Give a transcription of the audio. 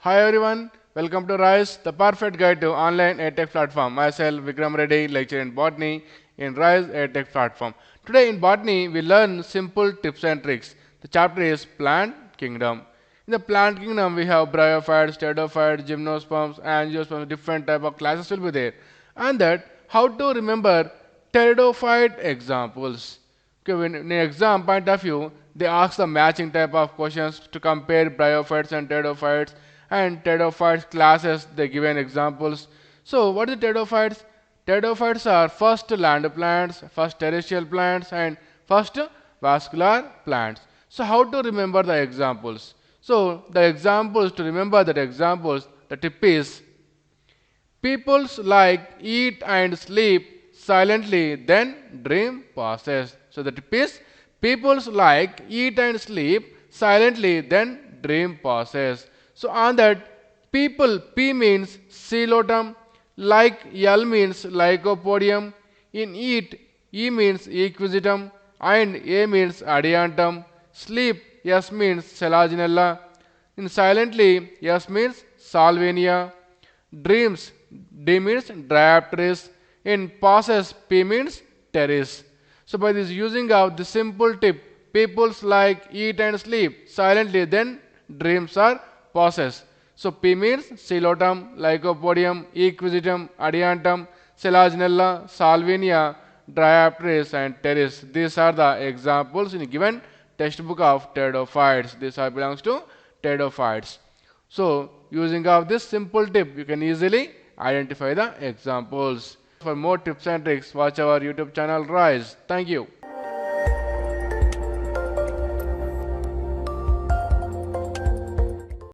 Hi everyone, welcome to Rise, the perfect guide to online edtech platform. Myself Vikram Reddy, lecturer in botany in Rise edtech platform. Today in botany, we learn simple tips and tricks. The chapter is Plant Kingdom. In the plant kingdom, we have bryophytes, pteridophytes, gymnosperms, angiosperms, different type of classes will be there. And that how to remember pteridophyte examples. Okay, when in exam point of view, they ask the matching type of questions to compare bryophytes and pteridophytes classes. They given examples. So what is pteridophytes? Pteridophytes are first land plants, first terrestrial plants, and first vascular plants. So how to remember the examples? So the examples to remember that examples, the tip is people's like eat and sleep silently, then dream passes. So the tip is people's like eat and sleep silently, then dream passes. So on that, people P means coelotum, like L means lycopodium, in eat E means equisetum, and A means adiantum. Sleep S means selaginella. In silently S means salvinia. Dreams D means diapteris. In passes P means terrace. So by this using of the simple tip, people's like eat and sleep silently, then dreams are passes. So P means coelotum, lycopodium, equisetum, adiantum, selaginella, salvinia, diapteris, and terrace. These are the examples in given textbook of pteridophytes. These are belongs to pteridophytes. So using of this simple tip, you can easily identify the examples. For more tips and tricks, watch our YouTube channel Rise. Thank you.